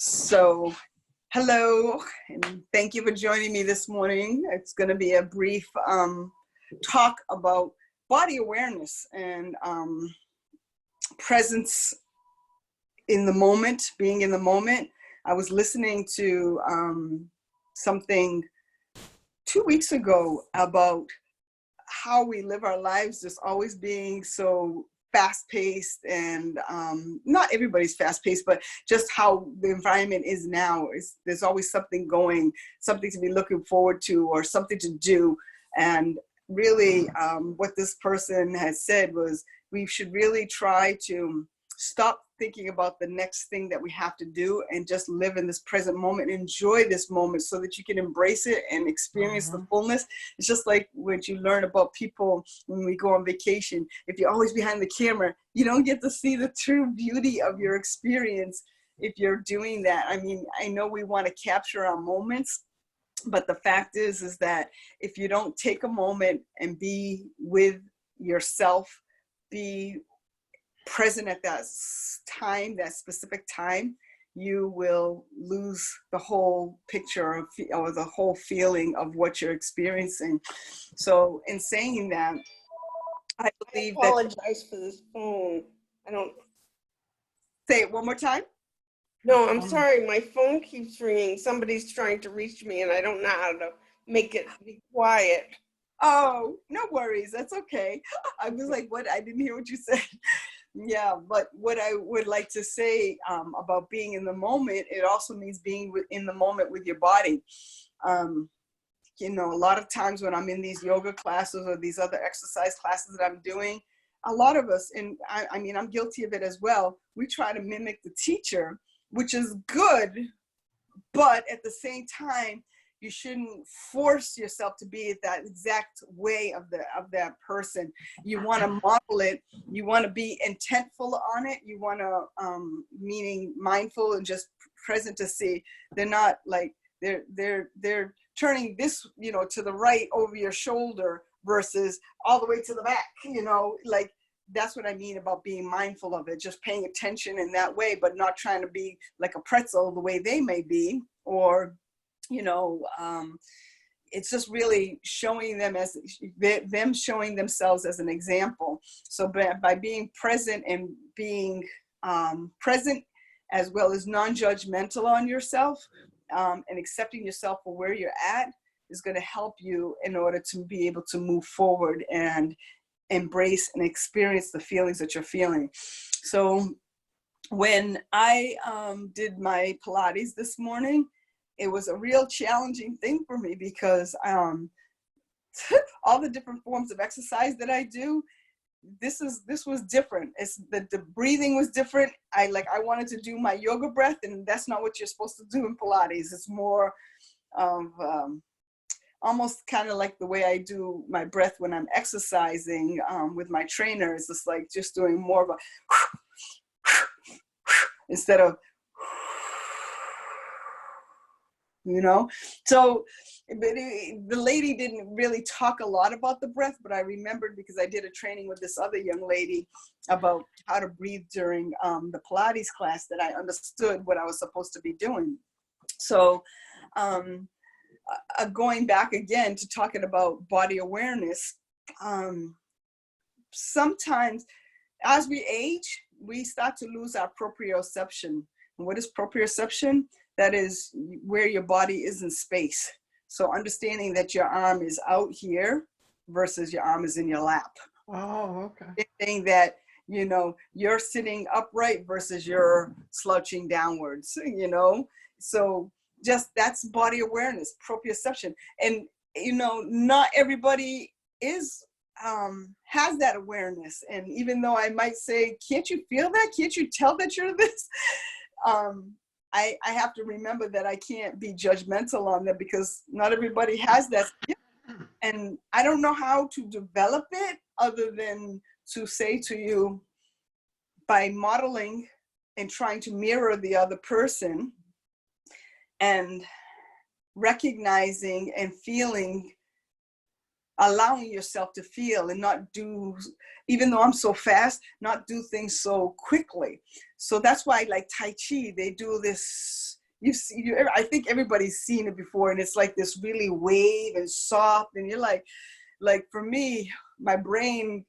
So, hello, and thank you for joining me this morning. It's going to be a brief talk about body awareness and presence in the moment, being in the moment. I was listening to something 2 weeks ago about how we live our lives, just always being so fast-paced, and not everybody's fast-paced, but just how the environment is now. There's always something going, something to be looking forward to, or something to do. And really, what this person has said was we should really try to stop thinking about the next thing that we have to do and just live in this present moment, enjoy this moment so that you can embrace it and experience the fullness. It's just like what you learn about people when we go on vacation. If you're always behind the camera, you don't get to see the true beauty of your experience if you're doing that. I mean, I know we want to capture our moments, but the fact is that if you don't take a moment and be with yourself, be present at that time, that specific time, you will lose the whole picture or the whole feeling of what you're experiencing. So in saying that, I believe that— I apologize for this phone. I don't— Say it one more time. No, I'm sorry. My phone keeps ringing. Somebody's trying to reach me and I don't know how to make it be quiet. Oh, no worries. That's okay. I was like, what? I didn't hear what you said. Yeah, but what I would like to say about being in the moment, it also means being in the moment with your body. You know, a lot of times when I'm in these yoga classes or these other exercise classes that I'm doing, a lot of us, and I mean, I'm guilty of it as well, we try to mimic the teacher, which is good, but at the same time, you shouldn't force yourself to be that exact way of that person. You want to model it. You want to be intentful on it. You want to, meaning mindful and just present to see. They're not like they're turning this, you know, to the right over your shoulder versus all the way to the back. You know, like that's what I mean about being mindful of it. Just paying attention in that way, but not trying to be like a pretzel the way they may be, or you know, it's just really showing them as them showing themselves as an example. So by being present and being present as well as non-judgmental on yourself, and accepting yourself for where you're at is going to help you in order to be able to move forward and embrace and experience the feelings that you're feeling. So when I did my Pilates this morning, it was a real challenging thing for me because all the different forms of exercise that I do, this was different. It's the breathing was different. I wanted to do my yoga breath, and that's not what you're supposed to do in Pilates. It's more of almost kind of like the way I do my breath when I'm exercising with my trainer. It's just like just doing more of a instead of, you know. So the lady didn't really talk a lot about the breath, but I remembered because I did a training with this other young lady about how to breathe during the Pilates class, that I understood what I was supposed to be doing. So going back again to talking about body awareness, sometimes as we age, we start to lose our proprioception. And what is proprioception? That is where your body is in space. So understanding that your arm is out here versus your arm is in your lap. Oh, okay. Saying that, you know, you're sitting upright versus you're slouching downwards, you know. So just that's body awareness, proprioception. And, you know, not everybody is has that awareness. And even though I might say, can't you feel that? Can't you tell that you're this? I have to remember that I can't be judgmental on that because not everybody has that. And I don't know how to develop it other than to say to you, by modeling and trying to mirror the other person and recognizing and feeling, allowing yourself to feel and not do, even though I'm so fast, not do things so quickly. So that's why, like Tai Chi, they do this I think everybody's seen it before, and it's like this really wave and soft, and you're like for me, my brain,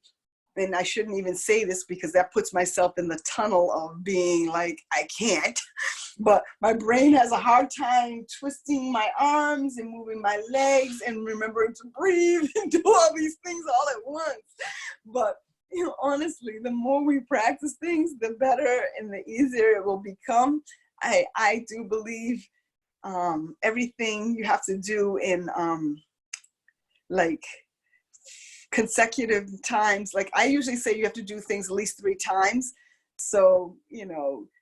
and I shouldn't even say this because that puts myself in the tunnel of being like, I can't, but my brain has a hard time twisting my arms and moving my legs and remembering to breathe and do all these things all at once. But honestly, the more we practice things, the better and the easier it will become. I do believe everything you have to do in like consecutive times. Like I usually say you have to do things at least 3 times. So,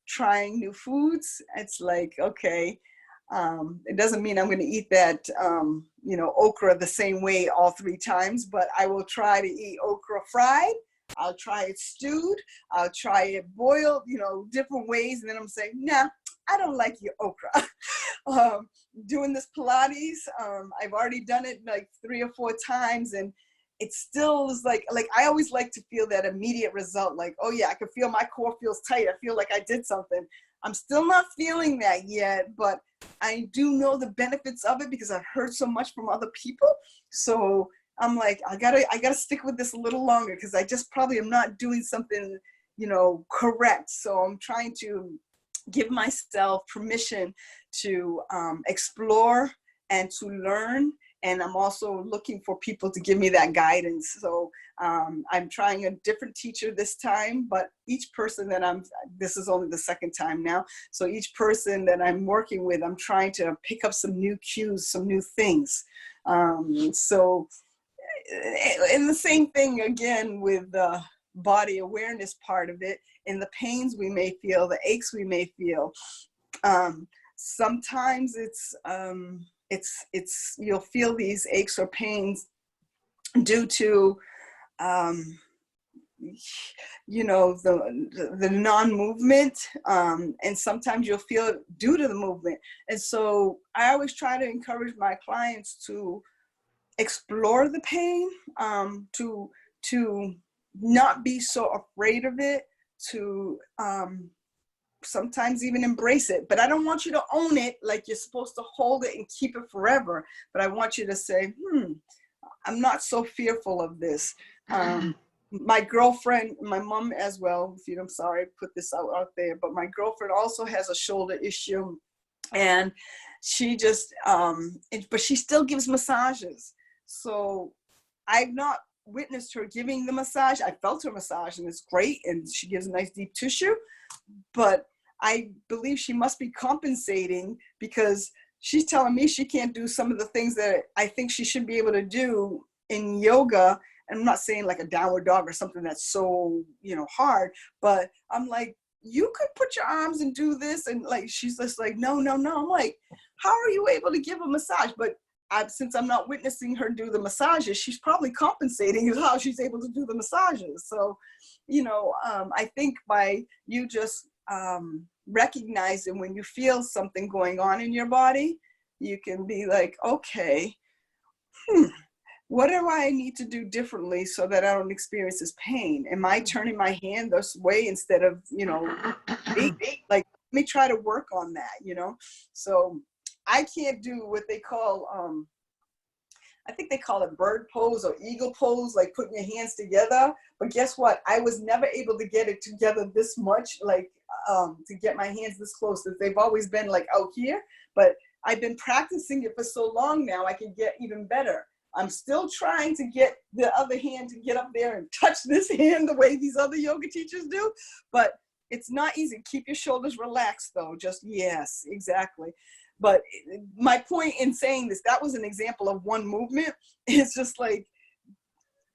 trying new foods, it's like, okay, it doesn't mean I'm going to eat that, okra the same way all 3 times, but I will try to eat okra fried. I'll try it stewed. I'll try it boiled, different ways. And then I'm saying, nah, I don't like your okra. Doing this Pilates, I've already done it like 3 or 4 times, and it still is like I always like to feel that immediate result. Like, oh yeah, I can feel my core feels tight. I feel like I did something. I'm still not feeling that yet, but I do know the benefits of it because I've heard so much from other people. So I'm like, I gotta stick with this a little longer because I just probably am not doing something, correct. So I'm trying to give myself permission to explore and to learn. And I'm also looking for people to give me that guidance. So I'm trying a different teacher this time, but each person that this is only the 2nd time now. So each person that I'm working with, I'm trying to pick up some new cues, some new things. So, and the same thing again with the body awareness part of it, and the pains we may feel, the aches we may feel. Sometimes it's you'll feel these aches or pains due to the non-movement, and sometimes you'll feel it due to the movement. And so I always try to encourage my clients to explore the pain, to not be so afraid of it, to sometimes even embrace it. But I don't want you to own it like you're supposed to hold it and keep it forever. But I want you to say, I'm not so fearful of this. My girlfriend, my mom as well, I'm sorry, put this out there, but my girlfriend also has a shoulder issue, and she just, but she still gives massages. So I've not witnessed her giving the massage. I felt her massage and it's great, and she gives a nice deep tissue, but I believe she must be compensating because she's telling me she can't do some of the things that I think she should be able to do in yoga. And I'm not saying like a downward dog or something that's so, hard, but I'm like, you could put your arms and do this. And like, she's just like, no. I'm like, how are you able to give a massage? But since I'm not witnessing her do the massages, she's probably compensating how she's able to do the massages. So, I think by you just recognizing when you feel something going on in your body, you can be like, okay, what do I need to do differently so that I don't experience this pain? Am I turning my hand this way instead of, like, let me try to work on that, So I can't do what they call, I think they call it bird pose or eagle pose, like putting your hands together. But guess what? I was never able to get it together this much, like to get my hands this close. They've always been like out here, but I've been practicing it for so long now, I can get even better. I'm still trying to get the other hand to get up there and touch this hand the way these other yoga teachers do, but it's not easy. Keep your shoulders relaxed though, yes, exactly. But my point in saying this, that was an example of one movement. It's just like,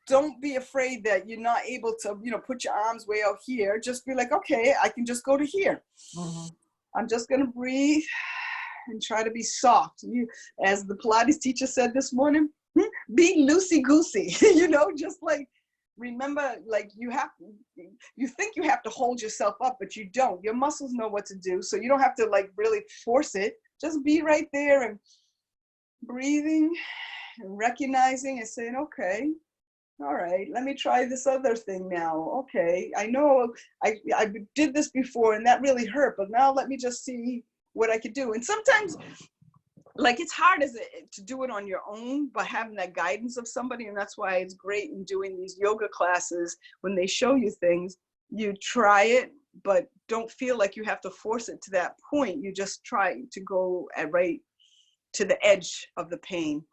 don't be afraid that you're not able to, put your arms way out here. Just be like, okay, I can just go to here. Mm-hmm. I'm just going to breathe and try to be soft. As the Pilates teacher said this morning, be loosey-goosey, just like, remember, like you think you have to hold yourself up, but you don't. Your muscles know what to do. So you don't have to like really force it. Just be right there and breathing and recognizing and saying, okay, all right, let me try this other thing now. Okay, I know I did this before and that really hurt, but now let me just see what I could do. And sometimes, like, it's hard to do it on your own, but having that guidance of somebody, and that's why it's great in doing these yoga classes. When they show you things, you try it, but don't feel like you have to force it to that point. You just try to go right to the edge of the pain.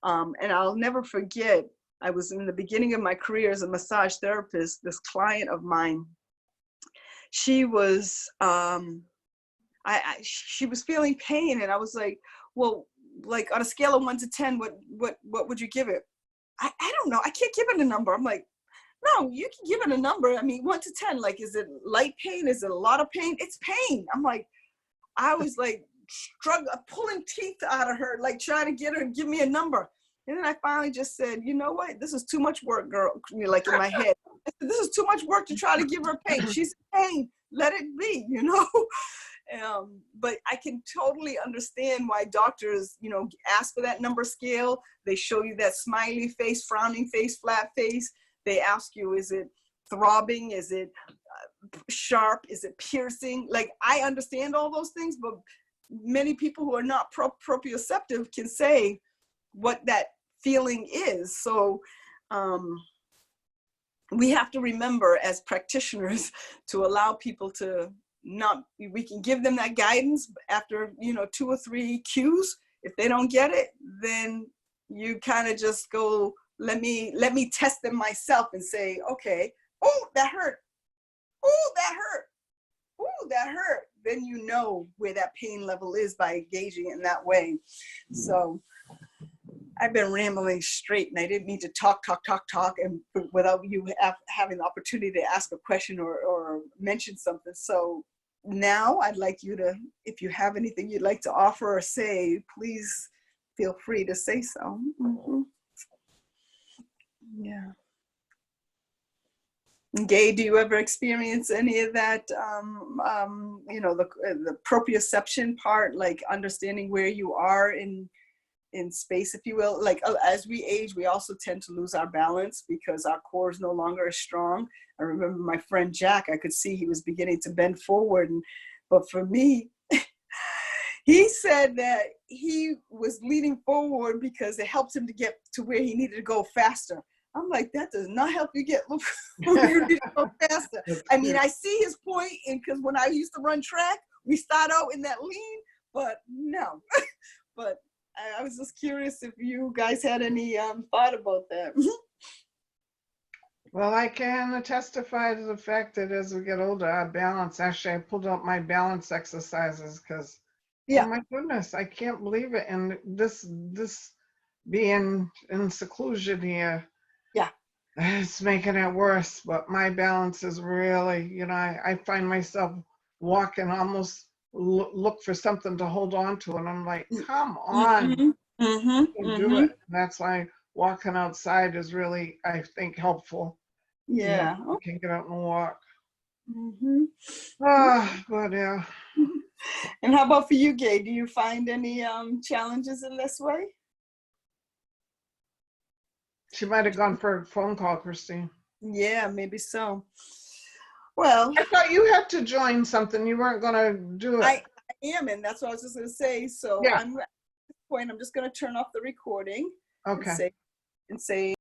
And I'll never forget, I was in the beginning of my career as a massage therapist. This client of mine, she was she was feeling pain, and I was like, well, like on a scale of 1 to 10, what would you give it? I don't know. I can't give it a number. I'm like, no, you can give it a number. I mean, 1 to 10, like, is it light pain? Is it a lot of pain? It's pain. I'm like, I was like struggling, pulling teeth out of her, like trying to get her to give me a number. And then I finally just said, you know what? This is too much work, girl. Like in my head, I said, this is too much work to try to give her pain. She's in pain. Let it be, you know? But I can totally understand why doctors, you know, ask for that number scale. They show you that smiley face, frowning face, flat face. They ask you, is it throbbing? Is it sharp? Is it piercing? Like, I understand all those things, but many people who are not proprioceptive can say what that feeling is. So we have to remember as practitioners to allow people to we can give them that guidance after, you know, 2 or 3 cues. If they don't get it, then you kind of just go, let me test them myself and say, okay, oh, that hurt. Oh, that hurt. Oh, that hurt. Then you know where that pain level is by engaging in that way. So I've been rambling straight, and I didn't mean to talk, and without you having the opportunity to ask a question or mention something. So now I'd like you to, if you have anything you'd like to offer or say, please feel free to say so. Mm-hmm. Yeah. Gay, do you ever experience any of that, you know, the proprioception part, like understanding where you are in space, if you will? Like, as we age, we also tend to lose our balance because our core is no longer as strong. I remember my friend Jack, I could see he was beginning to bend forward. But for me, he said that he was leaning forward because it helped him to get to where he needed to go faster. I'm like, that does not help you get where you need to go faster. I mean, I see his point, because when I used to run track, we start out in that lean, but no. But I was just curious if you guys had any thought about that. Well, I can testify to the fact that as we get older, our balance, actually, I pulled out my balance exercises because, yeah. Oh my goodness, I can't believe it. And this being in seclusion here, yeah, it's making it worse. But my balance is really, you know, I find myself walking, almost look for something to hold on to. And I'm like, come on, mm-hmm. Mm-hmm. do it. That's why walking outside is really, I think, helpful. Yeah. You know, you can get out and walk. Mm-hmm. But yeah. And how about for you, Gay? Do you find any challenges in this way? She might have gone for a phone call, Christine. Yeah, maybe so. Well, I thought you had to join something. You weren't going to do it. I am, and that's what I was just going to say. So yeah. At this point, I'm just going to turn off the recording. Okay. And say